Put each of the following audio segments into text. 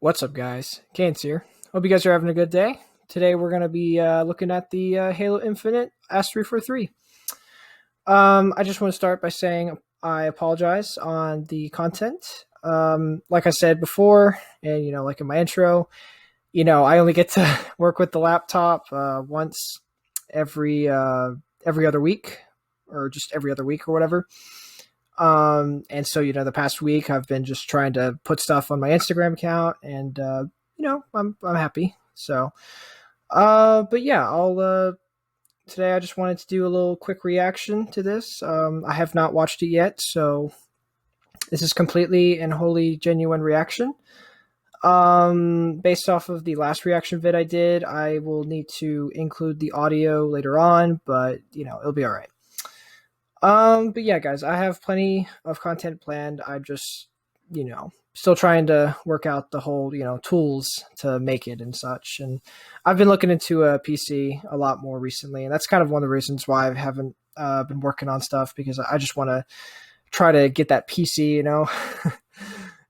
What's up, guys? Kane's here. Hope you guys are having a good day. Today we're going to be looking at the Halo Infinite S343. I just want to start by saying I apologize on the content. Like I said before, and like in my intro, I only get to work with the laptop once every other week, or just every other week or whatever. And so, the past week I've been just trying to put stuff on my Instagram account and, I'm happy. So, but yeah, today I just wanted to do a little quick reaction to this. I have not watched it yet, so this is completely and wholly genuine reaction. Based off of the last reaction vid I did, I will need to include the audio later on, but it'll be all right. But yeah, guys, I have plenty of content planned. I'm just, still trying to work out the whole, tools to make it and such. And I've been looking into a PC a lot more recently, and that's kind of one of the reasons why I haven't been working on stuff, because I just want to try to get that PC,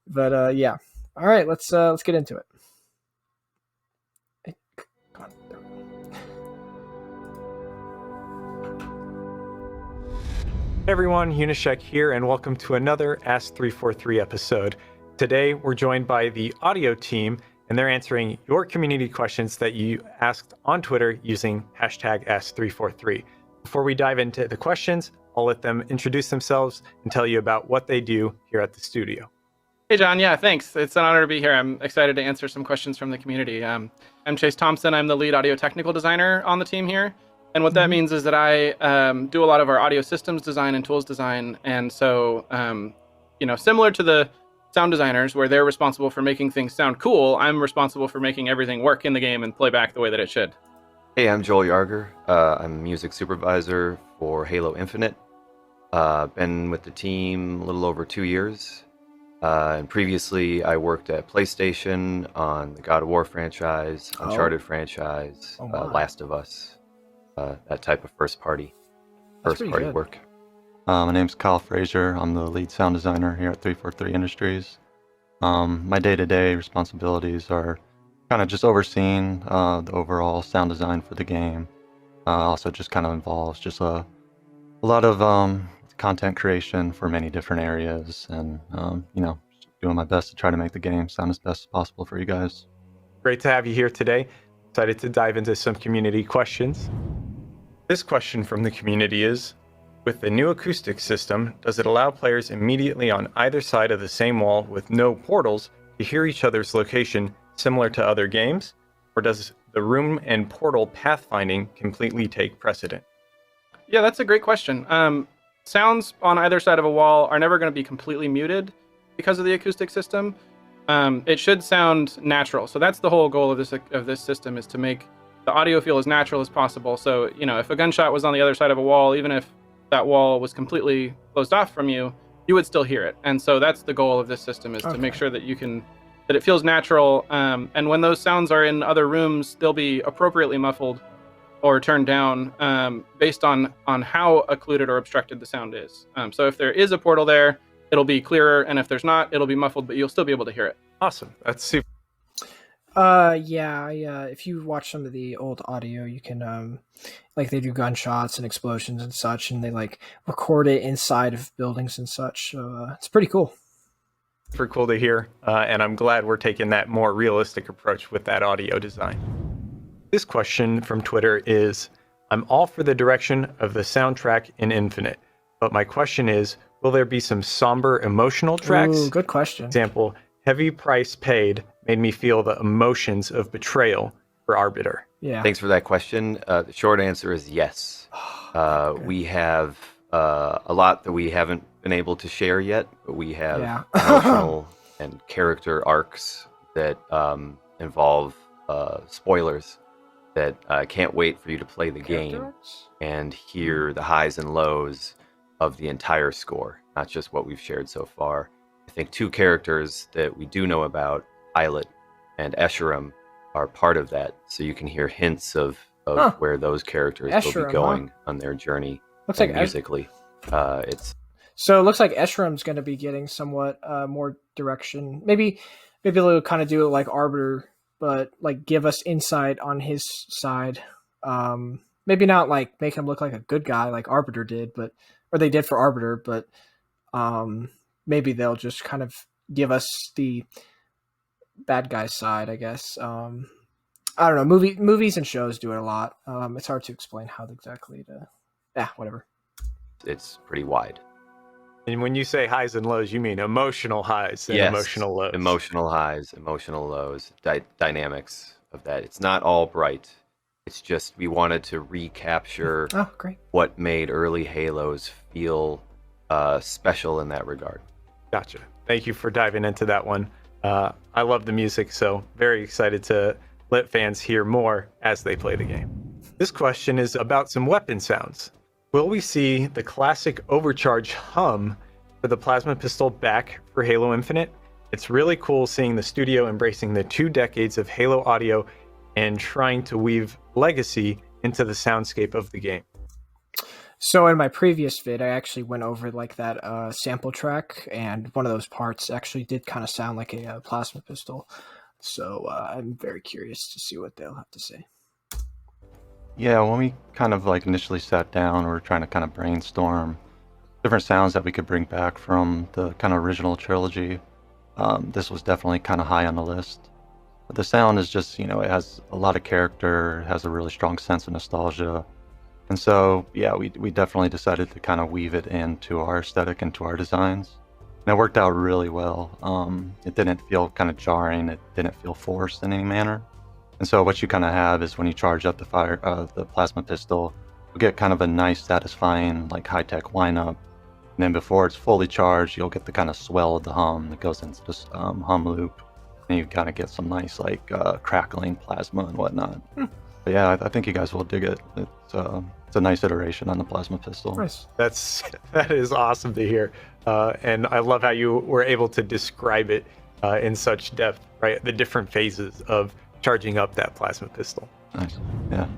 But yeah, all right, let's get into it. Come on, there we go. Hey everyone, Unishek here, and welcome to another Ask343 episode. Today, we're joined by the audio team, and they're answering your community questions that you asked on Twitter using hashtag Ask343. Before we dive into the questions, I'll let them introduce themselves and tell you about what they do here at the studio. Hey, John. Yeah, thanks. It's an honor to be here. I'm excited to answer some questions from the community. I'm Chase Thompson. I'm the lead audio technical designer on the team here. And what that means is that I do a lot of our audio systems design and tools design. And so, similar to the sound designers, where they're responsible for making things sound cool, I'm responsible for making everything work in the game and play back the way that it should. Hey, I'm Joel Yarger. I'm music supervisor for Halo Infinite. Been with the team a little over 2 years. And previously, I worked at PlayStation on the God of War franchise, Uncharted franchise, Last of Us. That type of first party work. My name's Kyle Frazier. I'm the lead sound designer here at 343 Industries. My day-to-day responsibilities are kind of just overseeing the overall sound design for the game. Also just kind of involves just a lot of content creation for many different areas, and doing my best to try to make the game sound as best as possible for you guys. Great to have you here today. Excited to dive into some community questions. This question from the community is, with the new acoustic system, does it allow players immediately on either side of the same wall with no portals to hear each other's location similar to other games? Or does the room and portal pathfinding completely take precedent? Yeah, that's a great question. Sounds on either side of a wall are never going to be completely muted because of the acoustic system. It should sound natural. So that's the whole goal of this system, is to make the audio feel as natural as possible. So, if a gunshot was on the other side of a wall, even if that wall was completely closed off from you, you would still hear it. And so that's the goal of this system, is to make sure that that it feels natural. And when those sounds are in other rooms, they'll be appropriately muffled or turned down based on how occluded or obstructed the sound is. So if there is a portal there, it'll be clearer. And if there's not, it'll be muffled, but you'll still be able to hear it. Awesome. That's super. If you watch some of the old audio, you can, they do gunshots and explosions and such, and they record it inside of buildings and such. So, it's pretty cool. Super cool to hear. And I'm glad we're taking that more realistic approach with that audio design. This question from Twitter is, I'm all for the direction of the soundtrack in Infinite, but my question is, will there be some somber emotional tracks? Ooh, good question. Example, heavy price paid made me feel the emotions of betrayal for Arbiter. Yeah. Thanks for that question. The short answer is yes. Okay. We have a lot that we haven't been able to share yet, but we have emotional and character arcs that involve spoilers that I can't wait for you to play the game and hear the highs and lows of the entire score, not just what we've shared so far. I think two characters that we do know about, Islet and Escharum, are part of that, so you can hear hints of where those characters will be going on their journey. Looks like musically. So it looks like Escherum's going to be getting somewhat more direction. Maybe maybe they'll kind of do it like Arbiter, but like give us insight on his side. Maybe not like make him look like a good guy like Arbiter did, but or they did for Arbiter, but maybe they'll just kind of give us the bad guy's side, I guess. I don't know. Movies and shows do it a lot. It's hard to explain how exactly to. Yeah, whatever. It's pretty wide. And when you say highs and lows, you mean emotional highs and emotional lows. Emotional highs, emotional lows, dynamics of that. It's not all bright. It's just we wanted to recapture what made early Halos feel special in that regard. Gotcha. Thank you for diving into that one. I love the music, so very excited to let fans hear more as they play the game. This question is about some weapon sounds. Will we see the classic overcharge hum for the plasma pistol back for Halo Infinite? It's really cool seeing the studio embracing the 2 decades of Halo audio and trying to weave legacy into the soundscape of the game. So in my previous vid, I actually went over like that sample track, and one of those parts actually did kind of sound like a plasma pistol. So I'm very curious to see what they'll have to say. Yeah, when we kind of like initially sat down, we were trying to kind of brainstorm different sounds that we could bring back from the kind of original trilogy. This was definitely kind of high on the list. But the sound is just, it has a lot of character, it has a really strong sense of nostalgia. And so, yeah, we definitely decided to kind of weave it into our aesthetic and to our designs. And it worked out really well. It didn't feel kind of jarring, it didn't feel forced in any manner. And so what you kind of have is when you charge up the plasma pistol, you'll get kind of a nice, satisfying, like high-tech wind-up. And then before it's fully charged, you'll get the kind of swell of the hum that goes into this hum loop. And you kind of get some nice, like, crackling plasma and whatnot. But yeah, I think you guys will dig it. It's a nice iteration on the plasma pistol. Nice. That is awesome to hear. And I love how you were able to describe it in such depth, right? The different phases of charging up that plasma pistol. Nice. Yeah.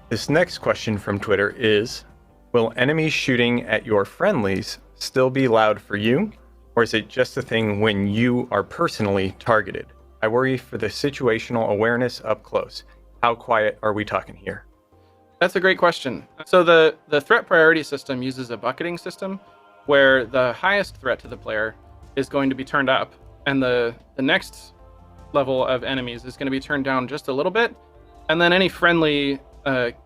This next question from Twitter is, will enemies shooting at your friendlies still be loud for you? Or is it just a thing when you are personally targeted? I worry for the situational awareness up close. How quiet are we talking here? That's a great question. So the threat priority system uses a bucketing system where the highest threat to the player is going to be turned up, and the next level of enemies is going to be turned down just a little bit, and then any friendly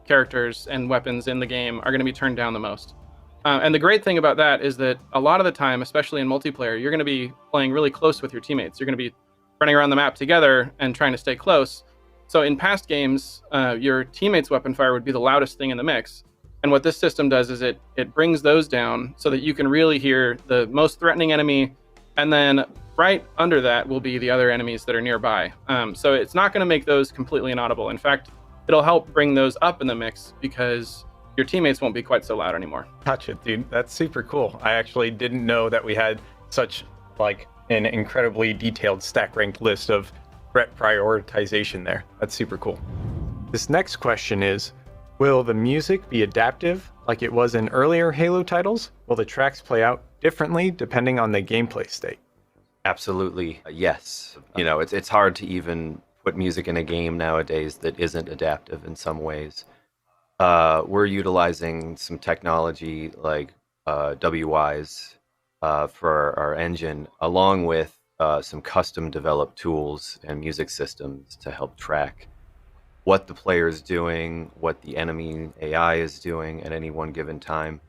characters and weapons in the game are going to be turned down the most. And the great thing about that is that a lot of the time, especially in multiplayer, you're going to be playing really close with your teammates. You're going to be running around the map together and trying to stay close. So in past games, your teammates' weapon fire would be the loudest thing in the mix. And what this system does is it brings those down so that you can really hear the most threatening enemy, and then right under that will be the other enemies that are nearby. So it's not going to make those completely inaudible. In fact, it'll help bring those up in the mix because your teammates won't be quite so loud anymore. Gotcha, dude. That's super cool. I actually didn't know that we had such like an incredibly detailed stack ranked list of threat prioritization there. That's super cool. This next question is, will the music be adaptive like it was in earlier Halo titles? Will the tracks play out differently depending on the gameplay state? Absolutely, yes. It's hard to even put music in a game nowadays that isn't adaptive in some ways. We're utilizing some technology like WYs for our engine, along with some custom developed tools and music systems to help track what the player is doing, what the enemy AI is doing at any one given time.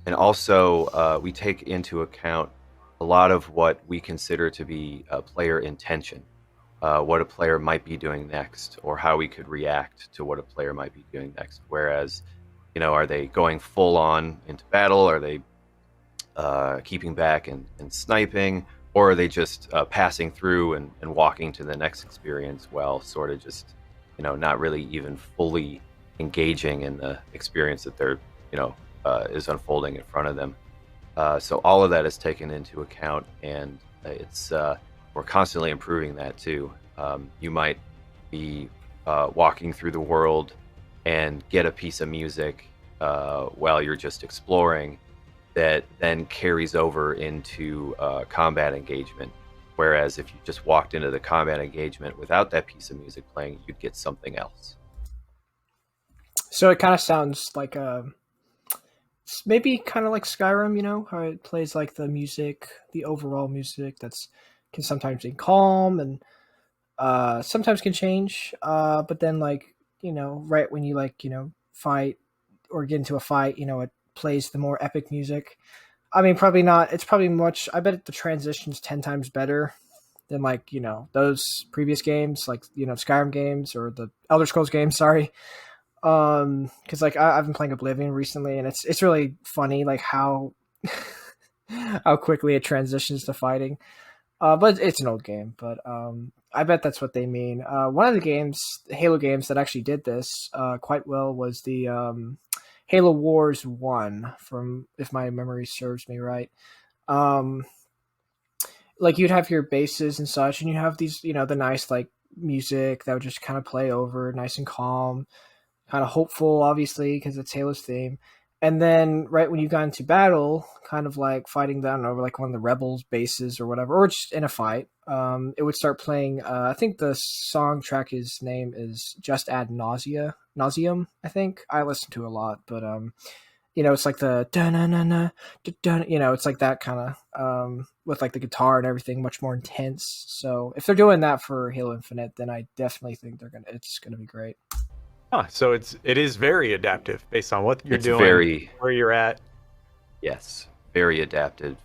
And also, we take into account a lot of what we consider to be player intention, what a player might be doing next, or how we could react to what a player might be doing next. Whereas, are they going full on into battle? Are they keeping back and sniping? Or are they just passing through and walking to the next experience while sort of just, not really even fully engaging in the experience that they're, is unfolding in front of them. So all of that is taken into account, and it's we're constantly improving that too. You might be walking through the world and get a piece of music while you're just exploring that then carries over into combat engagement. Whereas if you just walked into the combat engagement without that piece of music playing, you'd get something else. So it kind of sounds like maybe kind of like Skyrim, you know, how it plays like the music, the overall music that's can sometimes be calm and sometimes can change. But then like, you know, right when you like, you know, fight or get into a fight, you know, it plays the more epic music. I mean, probably not. It's probably much. I bet the transition's 10 times better than like, you know, those previous games, like, you know, Skyrim games or the Elder Scrolls games. Sorry, because like I've been playing Oblivion recently, and it's really funny like how how quickly it transitions to fighting. But it's an old game. But I bet that's what they mean. One of the games, Halo games that actually did this quite well was the Halo Wars 1 from, if my memory serves me right. Like you'd have your bases and such, and you have these, you know, the nice like music that would just kind of play over, nice and calm, kind of hopeful, obviously, because it's Halo's theme. And then right when you got into battle, kind of like fighting down over like one of the rebels' bases or whatever, or just in a fight, it would start playing. I think the song track, his name is Just Ad Nauseum. I think I listen to a lot, but you know, it's like the da-na-na-na, da-na, you know, it's like that kind of with like the guitar and everything, much more intense. So if they're doing that for Halo Infinite, then I definitely think it's gonna be great. So it is very adaptive based on what you're It's doing, where you're at. Yes, very adaptive.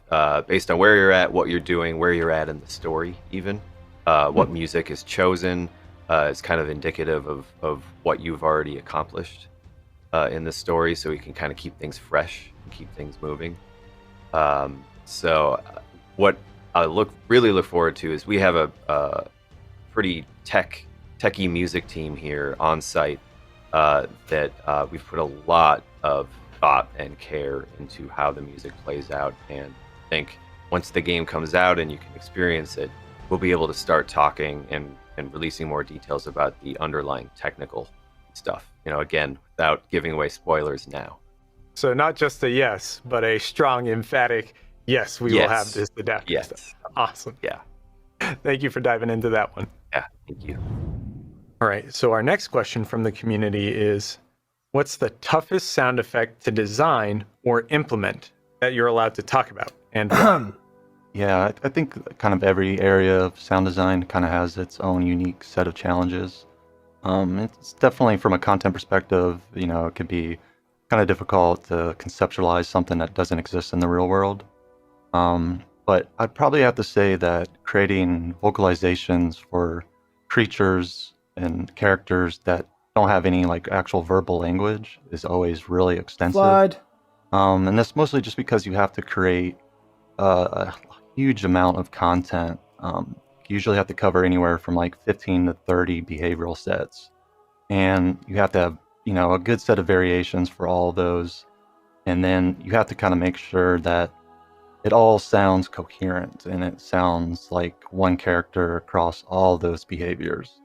Based on where you're at, what you're doing, where you're at in the story, even. What music is chosen is kind of indicative of what you've already accomplished in the story, so we can kind of keep things fresh and keep things moving. So what I really look forward to is we have a pretty techie music team here on site that we've put a lot of thought and care into how the music plays out, and I think once the game comes out and you can experience it, we'll be able to start talking and releasing more details about the underlying technical stuff, you know, again, without giving away spoilers now. So not just a yes, but a strong, emphatic yes, we will have this adaptive stuff. Awesome. Yeah. Thank you for diving into that one. Yeah, thank you. All right, so our next question from the community is, what's the toughest sound effect to design or implement that you're allowed to talk about? And yeah, I think kind of every area of sound design kind of has its own unique set of challenges. It's definitely from a content perspective, you know, it could be kind of difficult to conceptualize something that doesn't exist in the real world. But I'd probably have to say that creating vocalizations for creatures and characters that don't have any like actual verbal language is always really extensive. Flood. And that's mostly just because you have to create a huge amount of content. You usually have to cover anywhere from like 15 to 30 behavioral sets. And you have to have, you know, a good set of variations for all of those. And then you have to kind of make sure that it all sounds coherent and it sounds like one character across all those behaviors.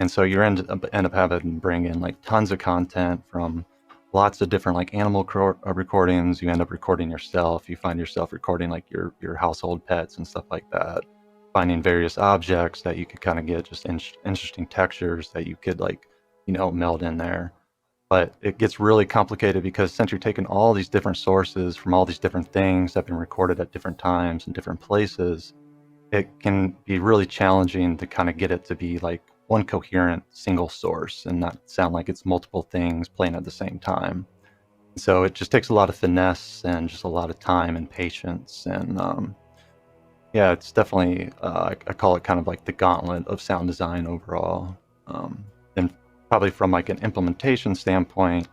And so you end up having to bring in like tons of content from lots of different like animal recordings. You end up recording yourself. You find yourself recording like your household pets and stuff like that. Finding various objects that you could kind of get just interesting textures that you could like, you know, meld in there. But it gets really complicated because since you're taking all these different sources from all these different things that have been recorded at different times and different places, it can be really challenging to kind of get it to be like one coherent single source and not sound like it's multiple things playing at the same time. So it just takes a lot of finesse and just a lot of time and patience. And yeah, it's definitely, I call it kind of like the gauntlet of sound design overall. And probably from like an implementation standpoint,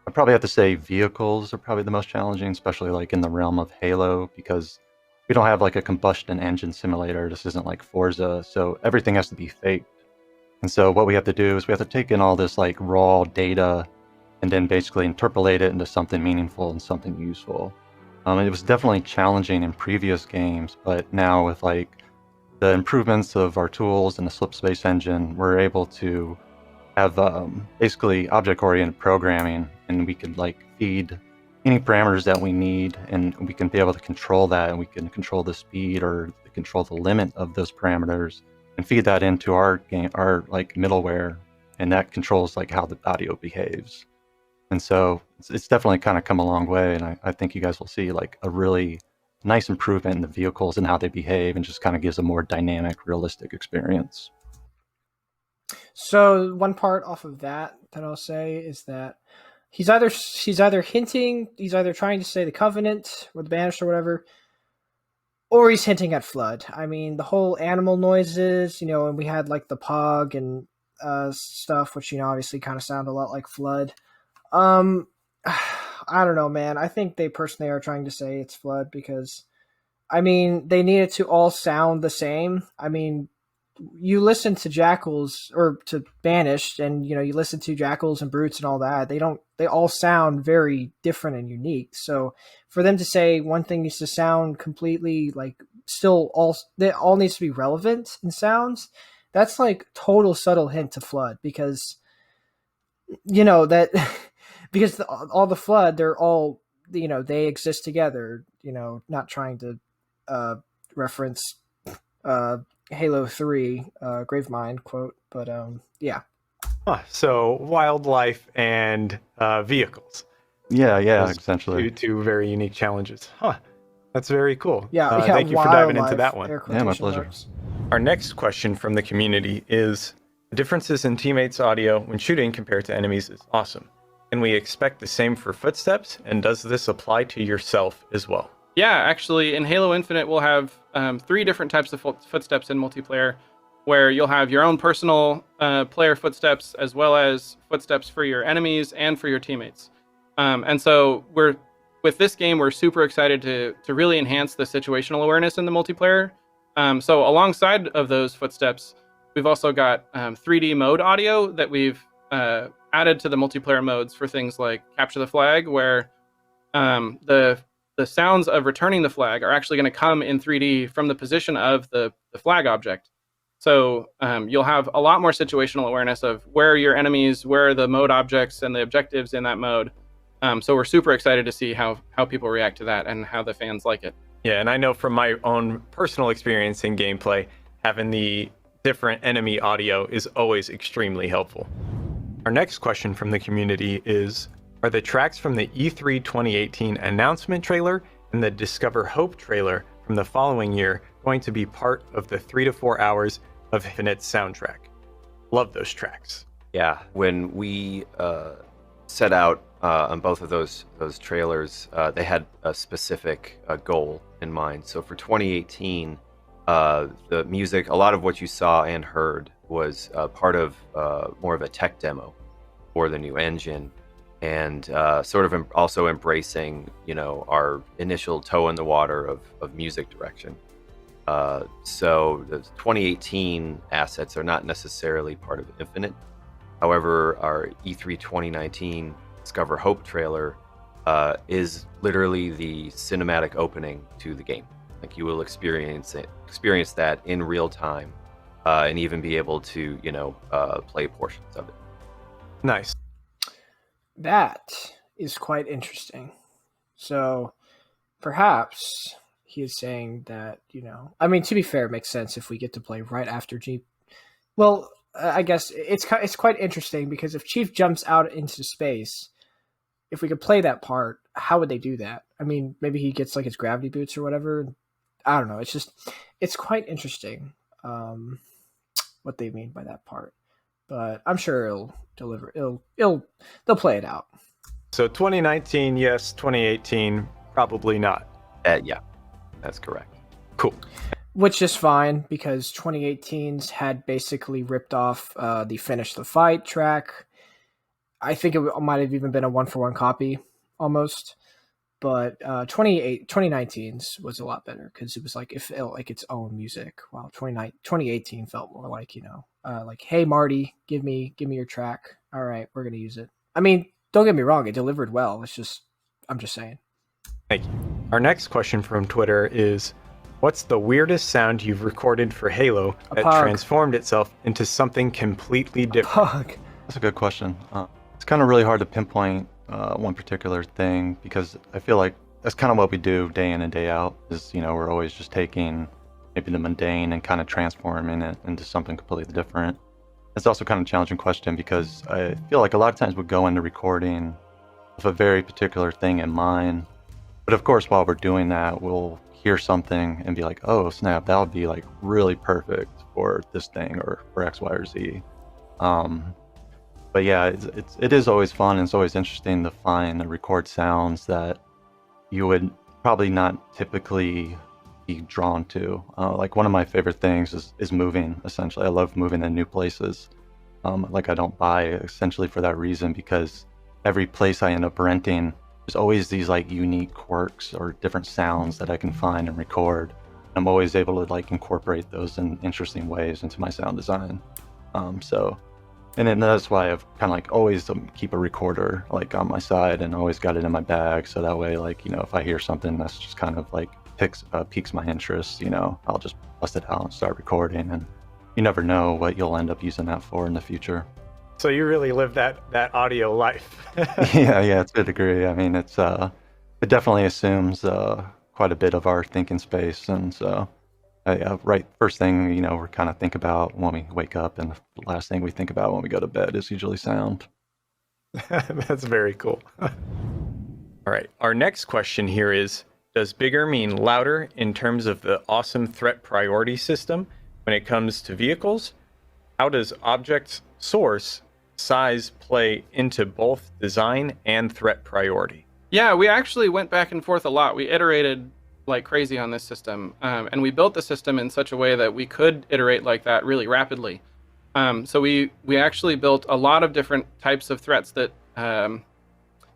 I probably have to say vehicles are probably the most challenging, especially like in the realm of Halo, because we don't have like a combustion engine simulator. This isn't like Forza, so everything has to be faked. And so what we have to do is we have to take in all this like raw data and then basically interpolate it into something meaningful and something useful. It was definitely challenging in previous games, but now with like the improvements of our tools and the slip space engine, we're able to have basically object-oriented programming, and we could like feed any parameters that we need, and we can be able to control that, and we can control the speed or control the limit of those parameters and feed that into our game, our like middleware, and that controls like how the audio behaves. And so it's definitely kind of come a long way, and I think you guys will see like a really nice improvement in the vehicles and how they behave, and just kind of gives a more dynamic, realistic experience. So one part off of that I'll say is that he's either hinting, he's either trying to say the Covenant or the Banished or whatever, or he's hinting at Flood. I mean, the whole animal noises, and we had like the Pog and stuff, which obviously kind of sound a lot like Flood. I don't know, man. I think they personally are trying to say it's Flood because, I mean, they need it to all sound the same. I mean, you listen to Jackals or to Banished, and you listen to Jackals and Brutes and all that. They all sound very different and unique. So for them to say one thing needs to sound completely like they all needs to be relevant in sounds, that's like total subtle hint to Flood because that because all the Flood, they're all they exist together. Not trying to reference Halo 3 Gravemind quote, but yeah. So wildlife and vehicles. Yeah, essentially. Two very unique challenges. That's very cool. Yeah, thank you for diving into that one. Yeah, my pleasure. Marks. Our next question from the community is, differences in teammates' audio when shooting compared to enemies is awesome. Can we expect the same for footsteps, and does this apply to yourself as well? Yeah, actually, in Halo Infinite, we'll have 3 different types of footsteps in multiplayer, where you'll have your own personal player footsteps, as well as footsteps for your enemies and for your teammates. And so with this game, we're super excited to really enhance the situational awareness in the multiplayer. So alongside of those footsteps, we've also got 3D mode audio that we've added to the multiplayer modes for things like Capture the Flag, where the sounds of returning the flag are actually going to come in 3D from the position of the flag object. So you'll have a lot more situational awareness of where are your enemies, where are the mode objects and the objectives in that mode. So we're super excited to see how people react to that and how the fans like it. Yeah, and I know from my own personal experience in gameplay, having the different enemy audio is always extremely helpful. Our next question from the community is, are the tracks from the E3 2018 announcement trailer and the Discover Hope trailer from the following year going to be part of the 3 to 4 hours of Infinite soundtrack? Love those tracks. Yeah, when we set out on both of those trailers, they had a specific goal in mind. So for 2018, the music, a lot of what you saw and heard was part of more of a tech demo for the new engine, and sort of also embracing, our initial toe in the water of music direction. So the 2018 assets are not necessarily part of Infinite. However, our E3 2019 Discover Hope trailer is literally the cinematic opening to the game. Like, you will experience that in real time, and even be able to, play portions of it. Nice. That is quite interesting. So perhaps he is saying that, I mean, to be fair, it makes sense if we get to play right after Chief. Well, I guess it's quite interesting because if Chief jumps out into space, if we could play that part, how would they do that? I mean, maybe he gets like his gravity boots or whatever. I don't know. It's quite interesting what they mean by that part. But I'm sure it'll deliver. They'll play it out. So 2019, yes. 2018, probably not. Yeah, that's correct. Cool. Which is fine because 2018's had basically ripped off the Finish the Fight track. I think it might have even been a 1-for-1 copy almost. But 2019's was a lot better because it was like, it felt like its own music, while 2018 felt more like, like, hey, Marty, give me your track. All right, we're going to use it. I mean, don't get me wrong, it delivered well. I'm just saying. Thank you. Our next question from Twitter is, what's the weirdest sound you've recorded for Halo that transformed itself into something completely different? Pug. That's a good question. It's kind of really hard to pinpoint one particular thing, because I feel like that's kind of what we do day in and day out. Is we're always just taking maybe the mundane and kind of transforming it into something completely different. It's also kind of a challenging question because I feel like a lot of times we go into recording with a very particular thing in mind. But of course, while we're doing that, we'll hear something and be like, oh, snap, that would be like really perfect for this thing or for X, Y, or Z. But yeah, it is always fun, and it's always interesting to find and record sounds that you would probably not typically be drawn to. Like one of my favorite things is moving, essentially. I love moving in new places. Like I don't buy essentially for that reason, because every place I end up renting, there's always these like unique quirks or different sounds that I can find and record. I'm always able to like incorporate those in interesting ways into my sound design. And then that's why I've kind of like always keep a recorder like on my side and always got it in my bag. So that way, like, if I hear something that's just kind of like piques my interest, I'll just bust it out and start recording. And you never know what you'll end up using that for in the future. So you really live that audio life. Yeah, to a degree. I mean, it definitely assumes quite a bit of our thinking space. And so, right, first thing, we kind of think about when we wake up, and the last thing we think about when we go to bed is usually sound. That's very cool. All right, our next question here is, does bigger mean louder in terms of the awesome threat priority system when it comes to vehicles? How does object source size play into both design and threat priority? Yeah, we actually went back and forth a lot. We iterated like crazy on this system, and we built the system in such a way that we could iterate like that really rapidly. So we actually built a lot of different types of threats that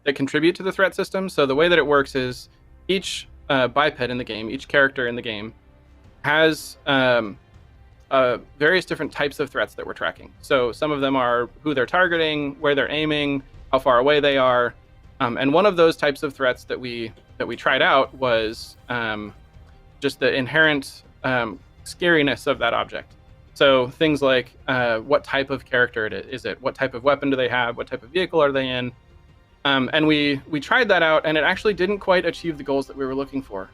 contribute to the threat system. So the way that it works is each biped in the game, each character in the game, has various different types of threats that we're tracking. So some of them are who they're targeting, where they're aiming, how far away they are, and one of those types of threats that we tried out was just the inherent scariness of that object. So things like what type of character is it? What type of weapon do they have? What type of vehicle are they in? And we tried that out, and it actually didn't quite achieve the goals that we were looking for.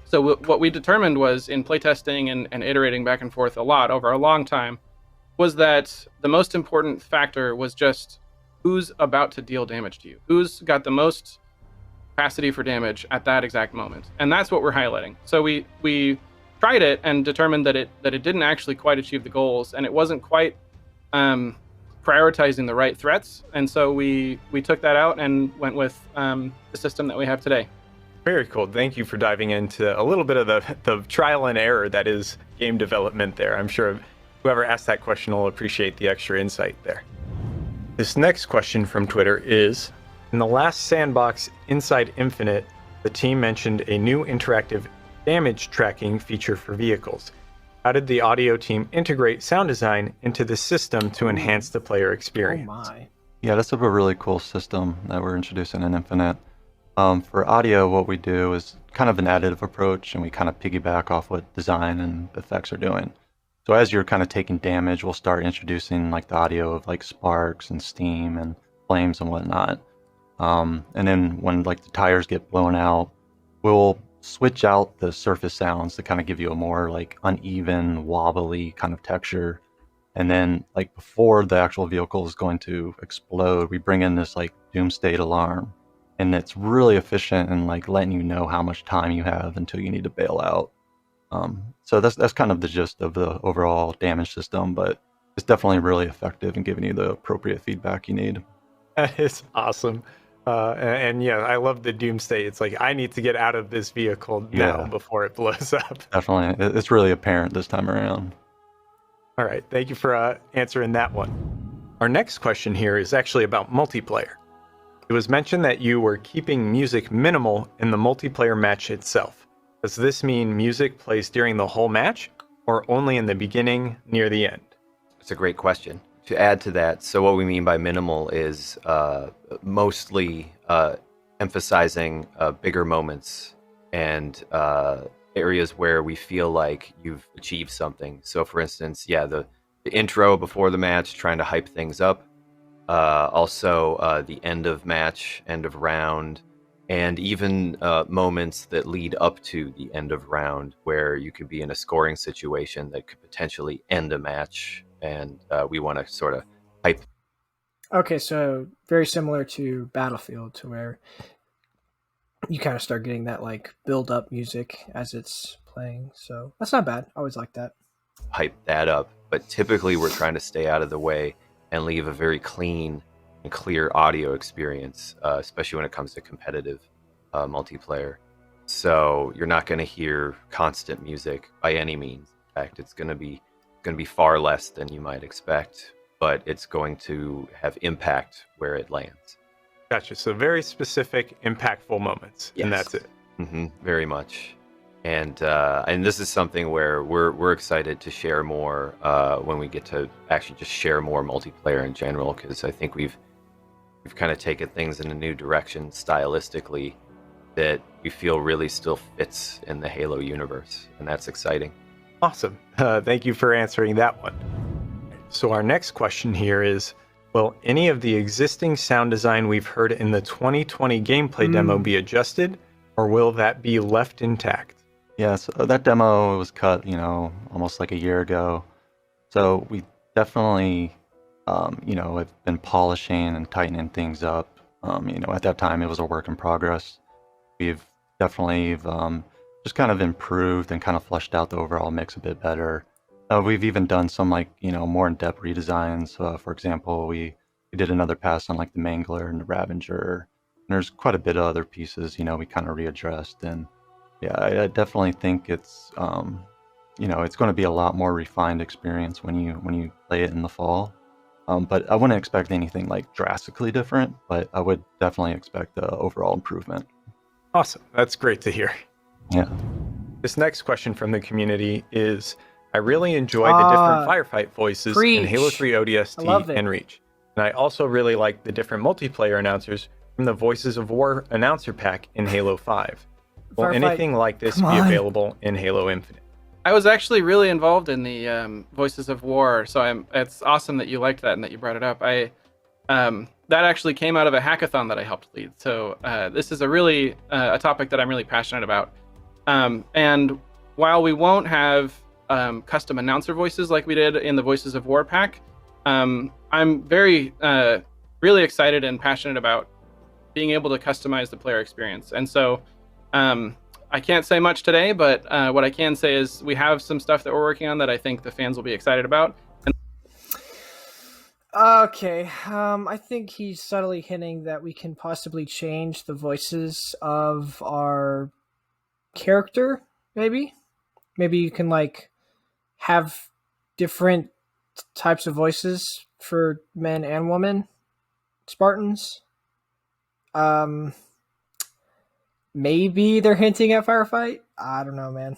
So what we determined was, in playtesting and iterating back and forth a lot over a long time, was that the most important factor was just who's about to deal damage to you. Who's got the most capacity for damage at that exact moment. And that's what we're highlighting. So we tried it and determined that it didn't actually quite achieve the goals, and it wasn't quite prioritizing the right threats. And so we took that out and went with the system that we have today. Very cool. Thank you for diving into a little bit of the trial and error that is game development there. I'm sure whoever asked that question will appreciate the extra insight there. This next question from Twitter is, in the last sandbox Inside Infinite, the team mentioned a new interactive damage tracking feature for vehicles. How did the audio team integrate sound design into the system to enhance the player experience? Oh my. Yeah, that's a really cool system that we're introducing in Infinite. For audio, what we do is kind of an additive approach, and we kind of piggyback off what design and effects are doing. So as you're kind of taking damage, we'll start introducing like the audio of like sparks and steam and flames and whatnot. And then when like the tires get blown out, we'll switch out the surface sounds to kind of give you a more like uneven, wobbly kind of texture. And then like before the actual vehicle is going to explode, we bring in this like doomsday alarm. And it's really efficient in like letting you know how much time you have until you need to bail out. So that's kind of the gist of the overall damage system, but it's definitely really effective in giving you the appropriate feedback you need. That is awesome. And yeah, I love the doomsday. It's like, I need to get out of this vehicle now before it blows up. Definitely. It's really apparent this time around. All right. Thank you for answering that one. Our next question here is actually about multiplayer. It was mentioned that you were keeping music minimal in the multiplayer match itself. Does this mean music plays during the whole match or only in the beginning near the end? It's a great question. To add to that, so what we mean by minimal is mostly emphasizing bigger moments and areas where we feel like you've achieved something. So for instance, the intro before the match, trying to hype things up. Also the end of match, end of round, and even moments that lead up to the end of round where you could be in a scoring situation that could potentially end a match, and we want to sort of hype. Okay, so very similar to Battlefield, to where you kind of start getting that like build up music as it's playing. So that's not bad. I always like that. Hype that up, but typically we're trying to stay out of the way and leave a very clean and clear audio experience, especially when it comes to competitive multiplayer. So you're not going to hear constant music by any means. In fact, it's going to be far less than you might expect, but it's going to have impact where it lands. Gotcha. So very specific, impactful moments, yes. And that's it. Very much. And this is something where we're excited to share more when we get to actually just share more multiplayer in general, because I think we've kind of taken things in a new direction stylistically that we feel really still fits in the Halo universe, and that's exciting. Awesome. Thank you for answering that one. So our next question here is, will any of the existing sound design we've heard in the 2020 gameplay demo be adjusted, or will that be left intact? Yeah, so that demo was cut, almost like a year ago. So we definitely, have been polishing and tightening things up. At that time it was a work in progress. We've definitely just kind of improved and kind of fleshed out the overall mix a bit better. We've even done some more in-depth redesigns. For example, we did another pass on like the Mangler and the Ravager. And there's quite a bit of other pieces, we kind of readdressed. And yeah, I definitely think it's, it's going to be a lot more refined experience when you play it in the fall. But I wouldn't expect anything like drastically different, but I would definitely expect the overall improvement. Awesome. That's great to hear. Yeah. This next question from the community is, I really enjoy the different firefight voices in Halo 3 ODST and Reach. And I also really like the different multiplayer announcers from the Voices of War announcer pack in Halo 5. Will anything like this be available in Halo Infinite? I was actually really involved in the Voices of War, so it's awesome that you liked that and that you brought it up. That actually came out of a hackathon that I helped lead. So this is a topic that I'm really passionate about. And while we won't have custom announcer voices like we did in the Voices of War pack, I'm very really excited and passionate about being able to customize the player experience. And so I can't say much today, but what I can say is we have some stuff that we're working on that I think the fans will be excited about. Okay, I think he's subtly hinting that we can possibly change the voices of our character, maybe? Maybe you can, have different types of voices for men and women, Spartans. Maybe they're hinting at Firefight? I don't know, man.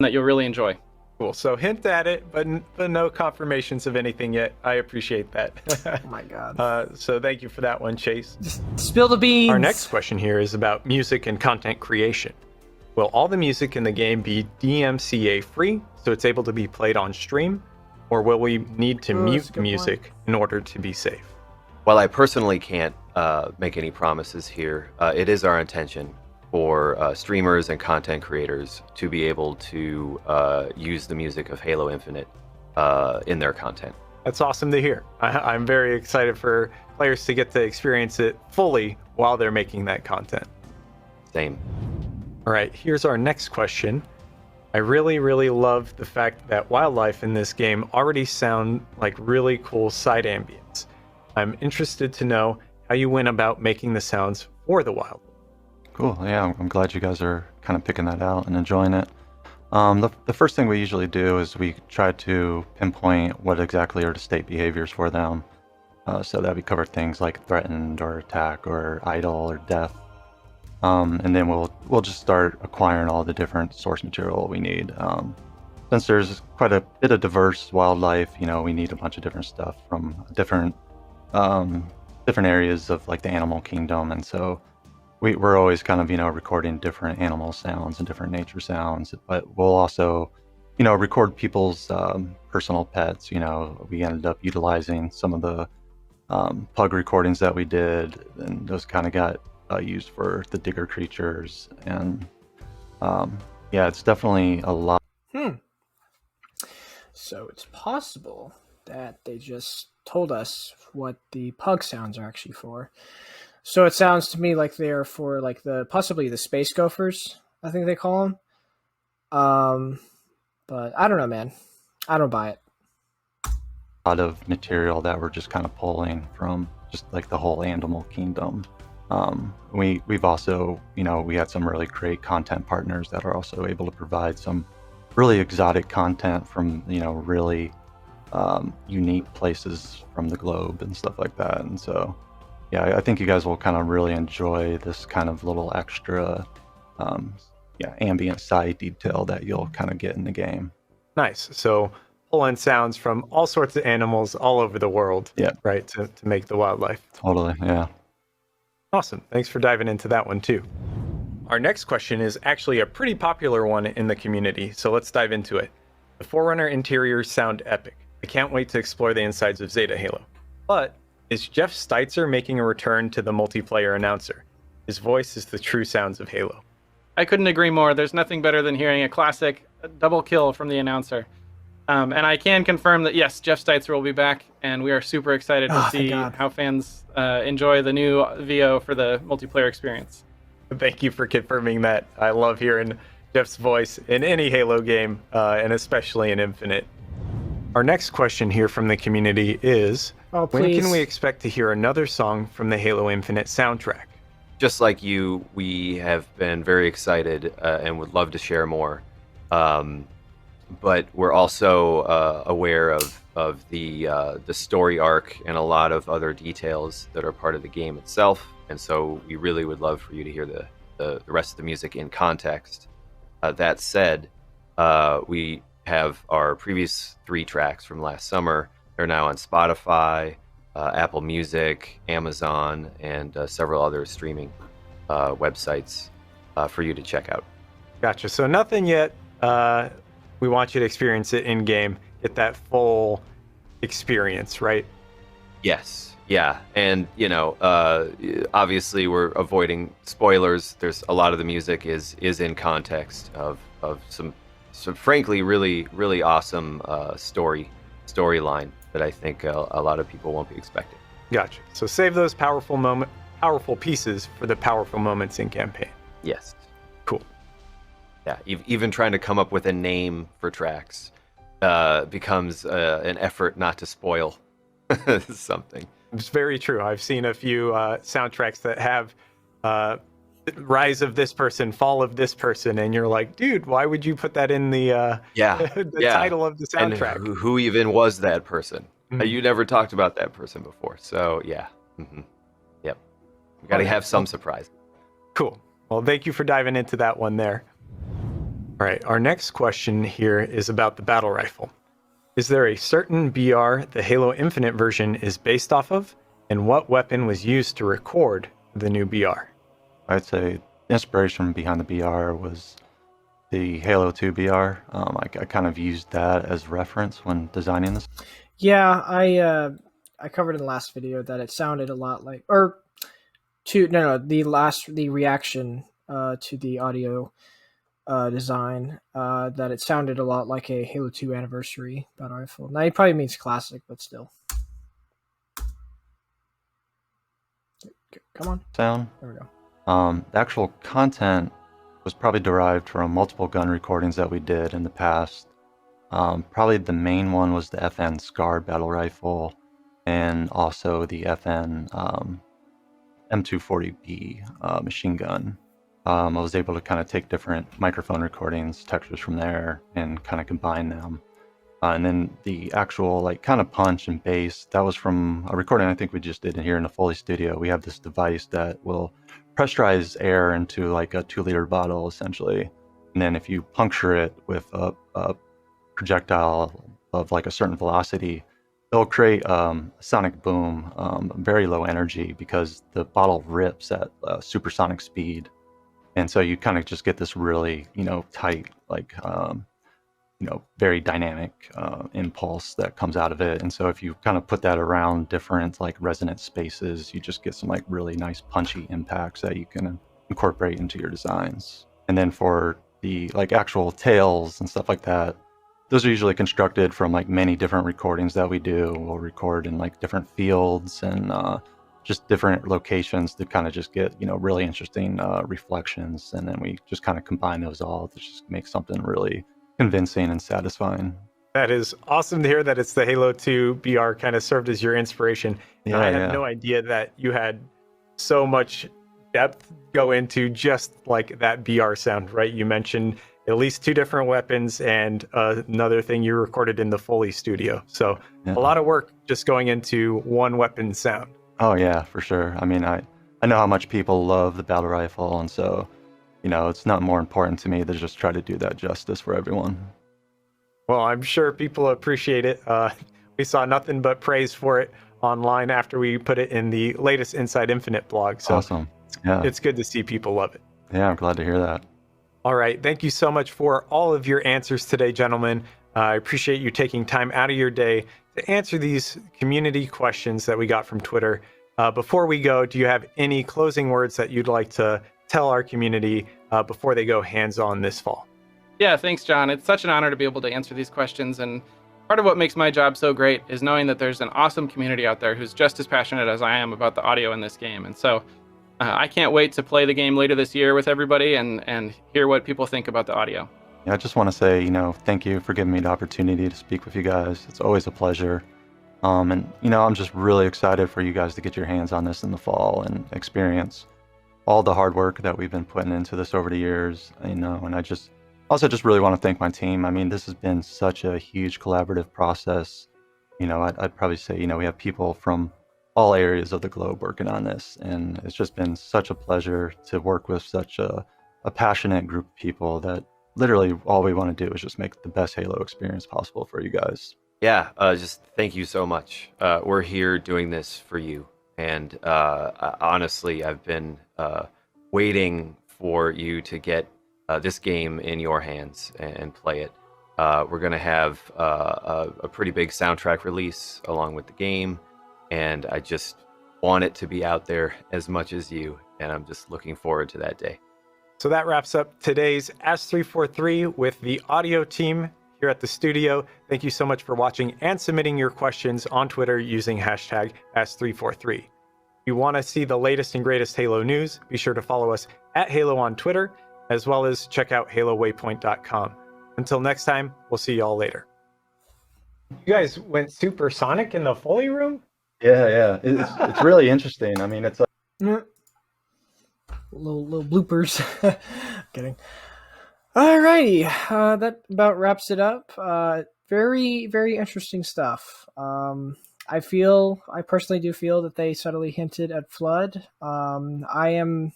That you'll really enjoy. Cool. So hint at it, but no confirmations of anything yet. I appreciate that. Oh my god. So thank you for that one, Chase. Just spill the beans. Our next question here is about music and content creation. Will all the music in the game be DMCA free, so it's able to be played on stream, or will we need to mute music in order to be safe? While I personally can't make any promises here, it is our intention for streamers and content creators to be able to use the music of Halo Infinite in their content. That's awesome to hear. I'm very excited for players to get to experience it fully while they're making that content. Same. All right, here's our next question. I really, really love the fact that wildlife in this game already sound like really cool side ambience. I'm interested to know how you went about making the sounds for the wild. Cool. Yeah, I'm glad you guys are kind of picking that out and enjoying it. The first thing we usually do is we try to pinpoint what exactly are the state behaviors for them, so that we cover things like threatened or attack or idle or death. And then we'll just start acquiring all the different source material we need. Since there's quite a bit of diverse wildlife, we need a bunch of different stuff from different areas of like the animal kingdom, and so we're always kind of recording different animal sounds and different nature sounds. But we'll also record people's personal pets. We ended up utilizing some of the pug recordings that we did, and those kind of got used for the digger creatures. And yeah, it's definitely a lot. So it's possible that they just told us what the pug sounds are actually for. So it sounds to me like they're for like possibly the space gophers, I think they call them. But I don't know, man. I don't buy it. A lot of material that we're just kind of pulling from just like the whole animal kingdom. We've also, we had some really great content partners that are also able to provide some really exotic content from, really unique places from the globe and stuff like that. And so, yeah, I think you guys will kind of really enjoy this kind of little extra, ambient side detail that you'll kind of get in the game. Nice. So pull in sounds from all sorts of animals all over the world. Yeah. Right. To make the wildlife. Totally. Yeah. Awesome. Thanks for diving into that one too. Our next question is actually a pretty popular one in the community, so let's dive into it. The Forerunner interiors sound epic. I can't wait to explore the insides of Zeta Halo. But is Jeff Steitzer making a return to the multiplayer announcer? His voice is the true sounds of Halo. I couldn't agree more. There's nothing better than hearing a classic double kill from the announcer. And I can confirm that, yes, Jeff Steitzer will be back, and we are super excited to see how fans enjoy the new VO for the multiplayer experience. Thank you for confirming that. I love hearing Jeff's voice in any Halo game, and especially in Infinite. Our next question here from the community is, when can we expect to hear another song from the Halo Infinite soundtrack? Just like you, we have been very excited and would love to share more. But we're also aware of the story arc and a lot of other details that are part of the game itself. And so we really would love for you to hear the rest of the music in context. That said, we have our previous 3 tracks from last summer. They're now on Spotify, Apple Music, Amazon, and several other streaming websites for you to check out. Gotcha. So nothing yet. We want you to experience it in game, get that full experience, right? Yes. Yeah. And, obviously we're avoiding spoilers. There's a lot of the music is in context of some frankly, really, really awesome storyline that I think a lot of people won't be expecting. Gotcha. So save those powerful pieces for the powerful moments in campaign. Yes. Cool. Yeah, even trying to come up with a name for tracks becomes an effort not to spoil something. It's very true. I've seen a few soundtracks that have rise of this person, fall of this person, and you're like, dude, why would you put that in the title of the soundtrack? And who even was that person? Mm-hmm. You never talked about that person before. So, yeah. Mm-hmm. Yep. We got to have some surprise. Cool. Well, thank you for diving into that one there. All right, our next question here is about the battle rifle. Is there a certain BR the Halo Infinite version is based off of, and what weapon was used to record the new BR? I'd say inspiration behind the BR was the Halo 2 BR. I kind of used that as reference when designing this. Yeah, I covered in the last video that it sounded a lot like, the reaction to the audio design, that it sounded a lot like a Halo 2 anniversary battle rifle. Now, it probably means classic, but still. Come on. Sound. There we go. The actual content was probably derived from multiple gun recordings that we did in the past. Probably the main one was the FN SCAR battle rifle, and also the FN M240B machine gun. I was able to kind of take different microphone recordings, textures from there, and kind of combine them. And then the actual kind of punch and bass, that was from a recording I think we just did here in the Foley studio. We have this device that will pressurize air into like a 2-liter bottle, essentially. And then if you puncture it with a projectile of like a certain velocity, it'll create a sonic boom, very low energy, because the bottle rips at supersonic speed. And so you kind of just get this really, tight, very dynamic impulse that comes out of it. And so if you kind of put that around different like resonant spaces, you just get some like really nice punchy impacts that you can incorporate into your designs. And then for the like actual tails and stuff like that, those are usually constructed from like many different recordings that we do. We'll record in like different fields and just different locations to kind of just get really interesting reflections, and then we just kind of combine those all to just make something really convincing and satisfying. That is awesome to hear that it's the Halo 2 BR kind of served as your inspiration. Yeah, I had no idea that you had so much depth go into just like that BR sound, right? You mentioned at least 2 different weapons and another thing you recorded in the Foley studio. So a lot of work just going into one weapon sound. Oh yeah, for sure. I mean, I know how much people love the battle rifle, and so it's not more important to me to just try to do that justice for everyone. Well, I'm sure people appreciate it. We saw nothing but praise for it online after we put it in the latest Inside Infinite blog. So awesome. Yeah. It's good to see people love it. Yeah, I'm glad to hear that. All right. Thank you so much for all of your answers today, gentlemen. I appreciate you taking time out of your day to answer these community questions that we got from Twitter. Before we go, do you have any closing words that you'd like to tell our community before they go hands-on this fall? Yeah, thanks, John. It's such an honor to be able to answer these questions. And part of what makes my job so great is knowing that there's an awesome community out there who's just as passionate as I am about the audio in this game. And so I can't wait to play the game later this year with everybody and hear what people think about the audio. Yeah, I just want to say, thank you for giving me the opportunity to speak with you guys. It's always a pleasure. And, I'm just really excited for you guys to get your hands on this in the fall and experience all the hard work that we've been putting into this over the years, and I just really want to thank my team. I mean, this has been such a huge collaborative process. I'd probably say, we have people from all areas of the globe working on this, and it's just been such a pleasure to work with such a passionate group of people that literally all we want to do is just make the best Halo experience possible for you guys. Yeah, just thank you so much. We're here doing this for you. And honestly, I've been waiting for you to get this game in your hands and play it. We're going to have a pretty big soundtrack release along with the game, and I just want it to be out there as much as you, and I'm just looking forward to that day. So that wraps up today's S343 with the audio team here at the studio. Thank you so much for watching and submitting your questions on Twitter using hashtag S343. If you want to see the latest and greatest Halo news, be sure to follow us at Halo on Twitter, as well as check out halowaypoint.com. Until next time, we'll see y'all later. You guys went supersonic in the Foley room? Yeah. It's really interesting. I mean, it's like... Little bloopers. Kidding. Alrighty, that about wraps it up. Very, very interesting stuff. I personally do feel that they subtly hinted at Flood. I am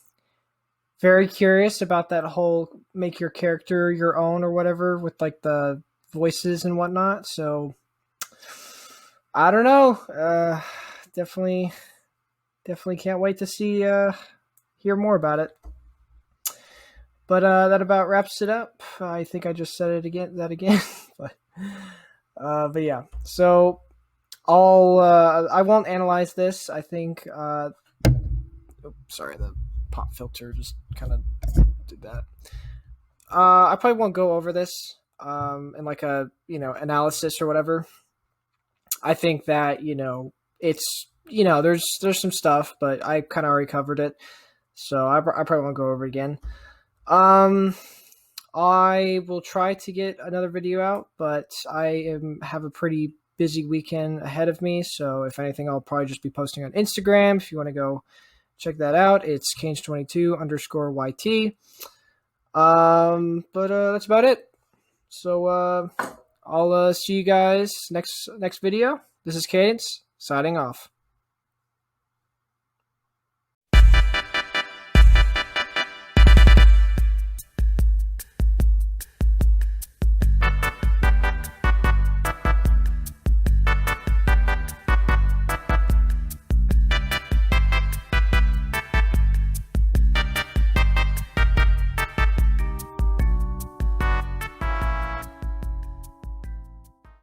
very curious about that whole make your character your own or whatever with like the voices and whatnot. So I don't know. Definitely can't wait to see hear more about it. But that about wraps it up. I think I just said it again. But yeah. So I won't analyze this. I think. Sorry, the pop filter just kind of did that. I probably won't go over this in like a analysis or whatever. I think that it's there's some stuff, but I kind of already covered it, so I probably won't go over it again. I will try to get another video out, but I have a pretty busy weekend ahead of me, so if anything, I'll probably just be posting on Instagram. If you want to go check that out, it's Cange22_YT. But that's about it. So I'll see you guys next video. This is Cadence signing off.